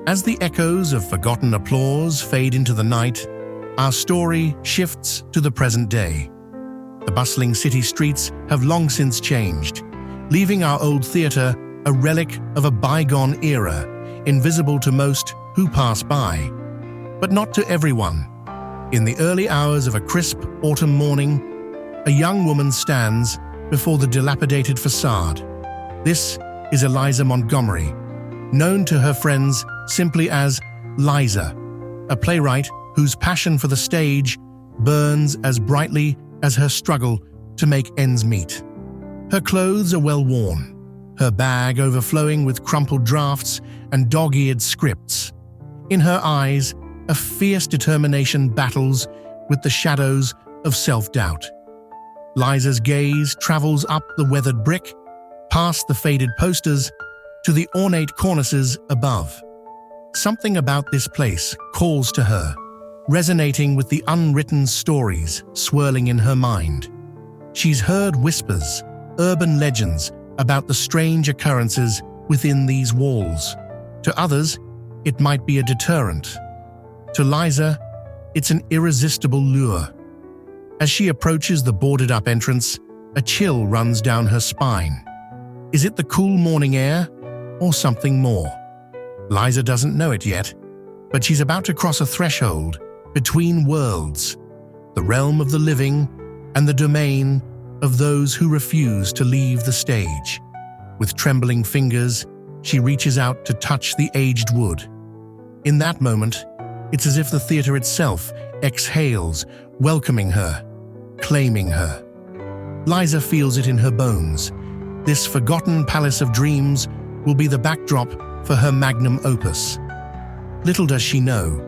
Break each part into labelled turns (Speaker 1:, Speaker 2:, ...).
Speaker 1: As the echoes of forgotten applause fade into the night, our story shifts to the present day. The bustling city streets have long since changed, leaving our old theatre a relic of a bygone era, invisible to most who pass by, but not to everyone. In the early hours of a crisp autumn morning, a young woman stands before the dilapidated facade. This is Eliza Montgomery, known to her friends simply as Liza, a playwright whose passion for the stage burns as brightly as her struggle to make ends meet. Her clothes are well worn, her bag overflowing with crumpled drafts and dog-eared scripts. In her eyes, a fierce determination battles with the shadows of self-doubt. Liza's gaze travels up the weathered brick, past the faded posters, to the ornate cornices above. Something about this place calls to her, resonating with the unwritten stories swirling in her mind. She's heard whispers, urban legends about the strange occurrences within these walls. To others, it might be a deterrent. To Liza, it's an irresistible lure. As she approaches the boarded-up entrance, a chill runs down her spine. Is it the cool morning air, or something more? Liza doesn't know it yet, but she's about to cross a threshold between worlds, the realm of the living and the domain of those who refuse to leave the stage. With trembling fingers, she reaches out to touch the aged wood. In that moment, it's as if the theatre itself exhales, welcoming her, claiming her. Liza feels it in her bones. This forgotten palace of dreams will be the backdrop for her magnum opus. Little does she know,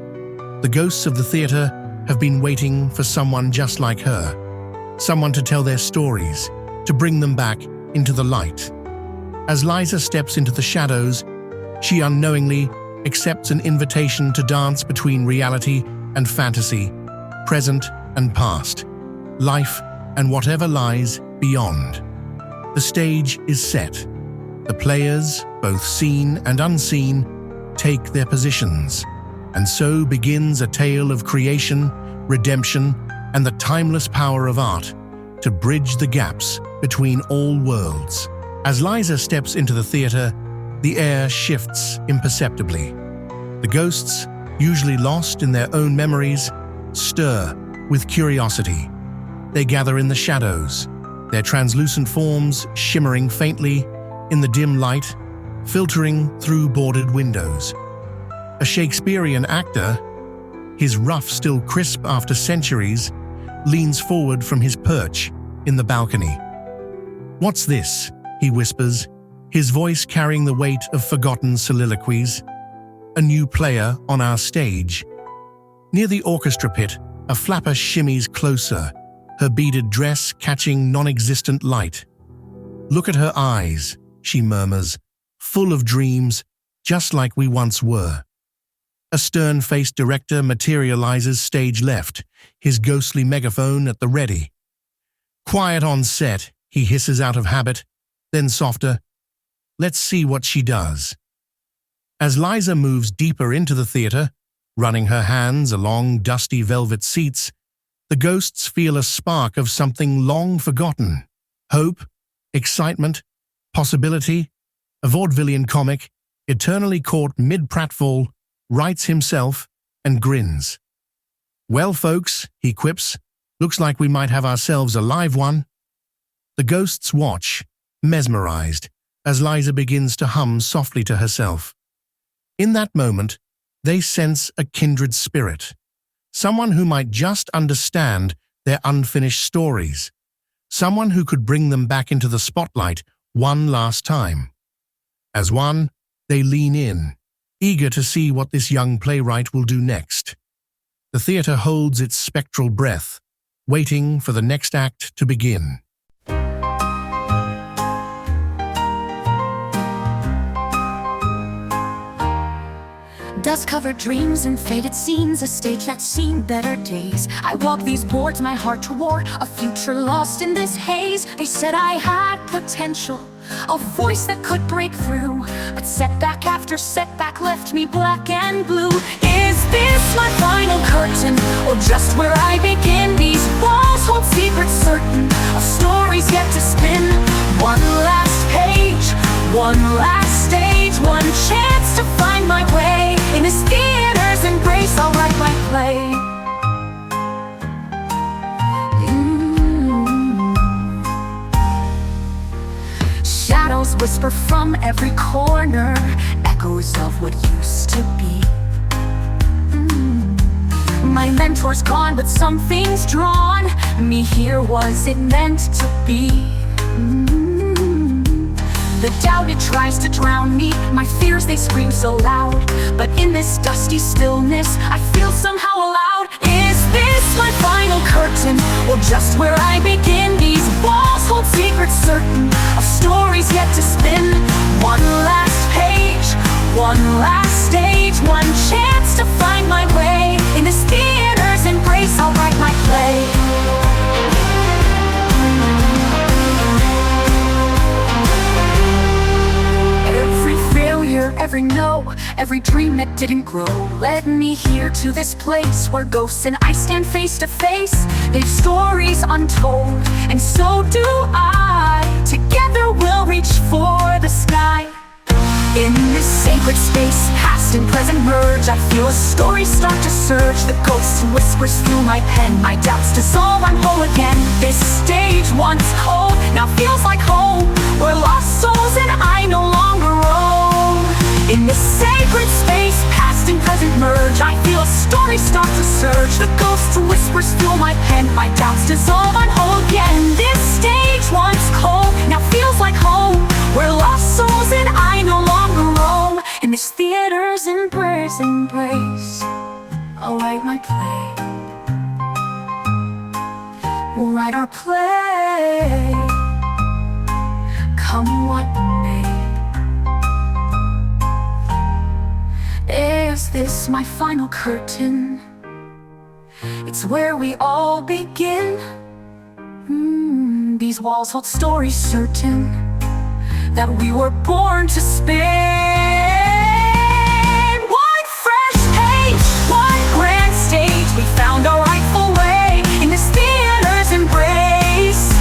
Speaker 1: the ghosts of the theatre have been waiting for someone just like her, someone to tell their stories, to bring them back into the light. As Liza steps into the shadows, she unknowingly accepts an invitation to dance between reality and fantasy, present and past, life and whatever lies beyond. The stage is set. The players, both seen and unseen, take their positions, and so begins a tale of creation, redemption, and the timeless power of art to bridge the gaps between all worlds. As Liza steps into the theatre, the air shifts imperceptibly. The ghosts, usually lost in their own memories, stir with curiosity. They gather in the shadows, their translucent forms shimmering faintly in the dim light, filtering through boarded windows. A Shakespearean actor, his ruff still crisp after centuries, leans forward from his perch in the balcony. "What's this?" he whispers, his voice carrying the weight of forgotten soliloquies. "A new player on our stage." Near the orchestra pit, a flapper shimmies closer, her beaded dress catching non-existent light. "Look at her eyes," she murmurs, "full of dreams, just like we once were." A stern-faced director materializes stage left, his ghostly megaphone at the ready. "Quiet on set," he hisses out of habit, then softer, "Let's see what she does." As Liza moves deeper into the theatre, running her hands along dusty velvet seats, the ghosts feel a spark of something long forgotten. Hope, excitement, possibility. A vaudevillian comic, eternally caught mid-pratfall, rights himself and grins. "Well, folks," he quips, "looks like we might have ourselves a live one." The ghosts watch, mesmerized, as Liza begins to hum softly to herself. In that moment, they sense a kindred spirit, someone who might just understand their unfinished stories, someone who could bring them back into the spotlight one last time. As one, they lean in, eager to see what this young playwright will do next. The theatre holds its spectral breath, waiting for the next act to begin.
Speaker 2: Dust-covered dreams and faded scenes, a stage that's seen better days. I walk these boards, my heart toward a future lost in this haze. They said I had potential, a voice that could break through. But setback after setback left me black and blue. Is this my final curtain, or just where I begin? These walls hold secrets certain, of stories yet to spin. One last page, one last stage, one chance to find my way. In this theater's embrace, I'll write my play. Shadows whisper from every corner, echoes of what used to be. My mentor's gone, but something's drawn me here. Was it meant to be? The doubt, it tries to drown me. My fears, they scream so loud. But in this dusty stillness, I feel somehow allowed. Is this my final curtain, or just where I begin? These walls hold secrets certain, of stories yet to spin. One last page, one last stage, one chance to find my way. In this theater's embrace, I'll write my play. Every no, every dream that didn't grow led me here to this place where ghosts and I stand face to face. They've stories untold, and so do I. Together we'll reach for the sky. In this sacred space, past and present merge. I feel a story start to surge. The ghost whispers through my pen. My doubts dissolve, I'm whole again. This stage once cold, now feels like home. We're lost souls and I no longer roam. In this sacred space, past and present merge. I feel a story start to surge. The ghost whispers through my pen. My doubts dissolve, I'm whole again. This stage once cold, now feels like home. We're lost souls and I no longer roam. In this theater's embrace, I'll write my play. We'll write our play, come what may. Is this my final curtain? It's where we all begin. These walls hold stories certain, that we were born to spin. One fresh page, one grand stage. We found our rightful way. In this theater's embrace,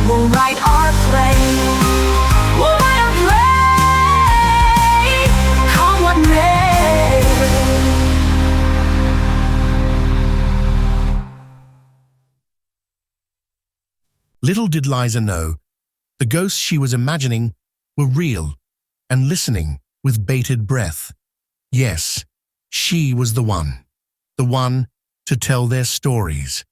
Speaker 2: we'll write our play. We'll write our play, come what may.
Speaker 1: Little did Liza know, the ghosts she was imagining were real and listening with bated breath. Yes, she was the one to tell their stories.